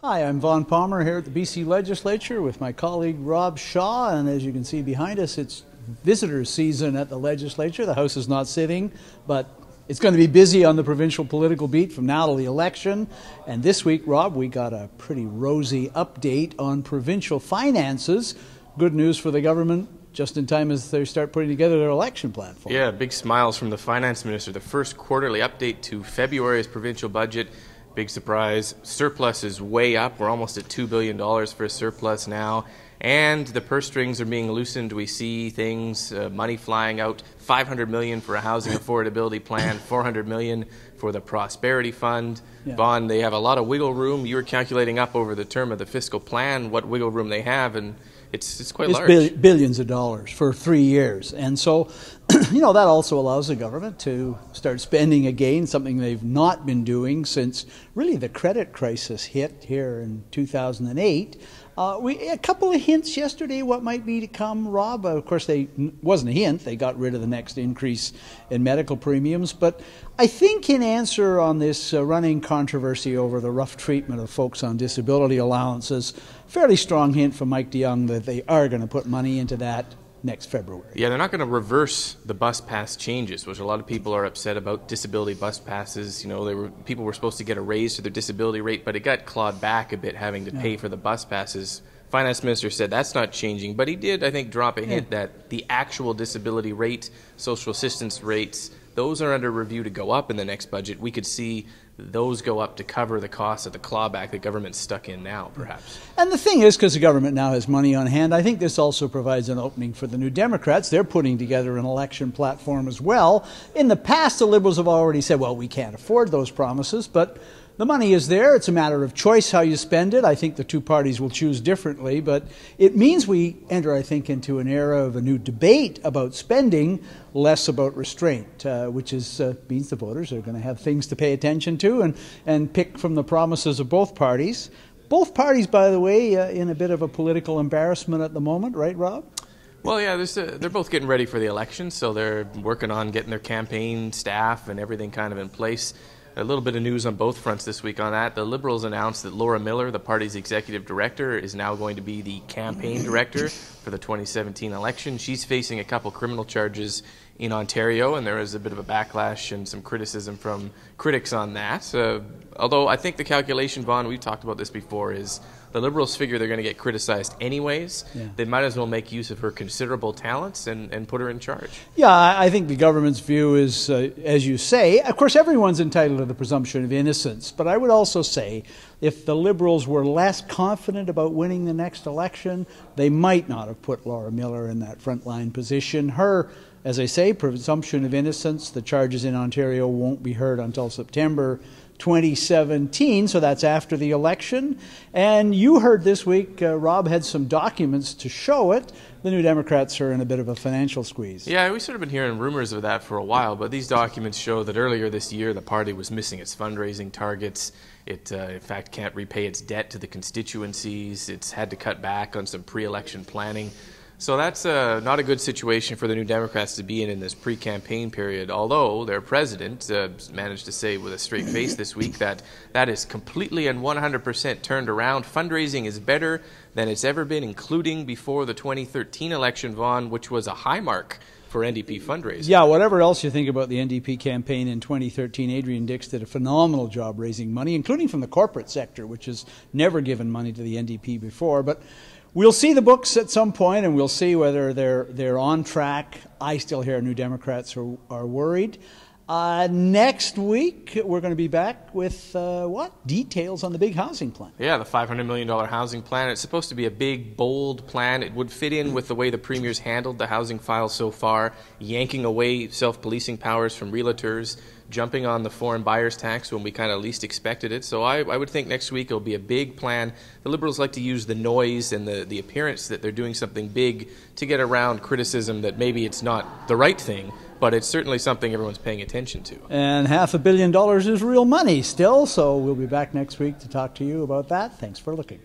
Hi, I'm Vaughn Palmer here at the BC Legislature with my colleague Rob Shaw, and as you can see behind us, it's visitor season at the Legislature. The House is not sitting, but it's going to be busy on the provincial political beat from now to the election. And this week, Rob, we got a pretty rosy update on provincial finances. Good news for the government just in time as they start putting together their election platform. Yeah, big smiles from the Finance Minister. The first quarterly update to February's provincial budget. Big surprise. Surplus is way up. We're almost at $2 billion for a surplus now. And the purse strings are being loosened. We see things, money flying out, $500 million for a housing affordability plan, $400 million for the Prosperity Fund. Yeah. Vaughn, they have a lot of wiggle room. You were calculating up over the term of the fiscal plan what wiggle room they have, and it's quite large. Billions of dollars for 3 years. And so, that also allows the government to start spending again, something they've not been doing since really the credit crisis hit here in 2008. A couple of hints yesterday what might be to come, Rob. Of course, wasn't a hint. They got rid of the next increase in medical premiums. But I think in answer on this running controversy over the rough treatment of folks on disability allowances, fairly strong hint from Mike DeYoung that they are going to put money into that next February. Yeah, they're not going to reverse the bus pass changes, which a lot of people are upset about. Disability bus passes, people were supposed to get a raise to their disability rate, but it got clawed back a bit having to pay for the bus passes. Finance Minister said that's not changing, but he did, I think, drop a hint that the actual disability rate, social assistance rates, those are under review to go up in the next budget. We could see those go up to cover the cost of the clawback the government's stuck in now, perhaps. And the thing is, because the government now has money on hand, I think this also provides an opening for the New Democrats. They're putting together an election platform as well. In the past, the Liberals have already said, well, we can't afford those promises, but the money is there. It's a matter of choice how you spend it. I think the two parties will choose differently, but it means we enter, I think, into an era of a new debate about spending, less about restraint, which means the voters are going to have things to pay attention to and pick from the promises of both parties. Both parties, by the way, in a bit of a political embarrassment at the moment, right, Rob? Well, yeah, they're both getting ready for the election, so they're working on getting their campaign staff and everything kind of in place. A little bit of news on both fronts this week on that. The Liberals announced that Laura Miller, the party's executive director, is now going to be the campaign director for the 2017 election. She's facing a couple criminal charges in Ontario, and there is a bit of a backlash and some criticism from critics on that. Although I think the calculation, Vaughn, we've talked about this before, is the Liberals figure they're going to get criticized anyways. Yeah. They might as well make use of her considerable talents and put her in charge. Yeah, I think the government's view is, as you say, of course everyone's entitled to the presumption of innocence, but I would also say if the Liberals were less confident about winning the next election, they might not have put Laura Miller in that frontline position. Her, as I say, presumption of innocence, the charges in Ontario won't be heard until September 2017, so that's after the election. And you heard this week, Rob had some documents to show it. The New Democrats are in a bit of a financial squeeze. Yeah, we've sort of been hearing rumors of that for a while, but these documents show that earlier this year the party was missing its fundraising targets. It, in fact, can't repay its debt to the constituencies. It's had to cut back on some pre-election planning. So that's not a good situation for the New Democrats to be in this pre-campaign period, although their president managed to say with a straight face this week that is completely and 100% turned around. Fundraising is better than it's ever been, including before the 2013 election, Vaughn, which was a high mark for NDP fundraising. Yeah, whatever else you think about the NDP campaign in 2013, Adrian Dix did a phenomenal job raising money, including from the corporate sector, which has never given money to the NDP before. But we'll see the books at some point, and we'll see whether they're on track. I still hear New Democrats are worried. Next week, we're going to be back with details on the big housing plan. Yeah, the $500 million housing plan. It's supposed to be a big, bold plan. It would fit in with the way the Premier's handled the housing file so far, yanking away self-policing powers from realtors, jumping on the foreign buyers tax when we kind of least expected it. So I would think next week it'll be a big plan. The Liberals like to use the noise and the appearance that they're doing something big to get around criticism that maybe it's not the right thing, but it's certainly something everyone's paying attention to. And $500 million is real money still, so we'll be back next week to talk to you about that. Thanks for looking.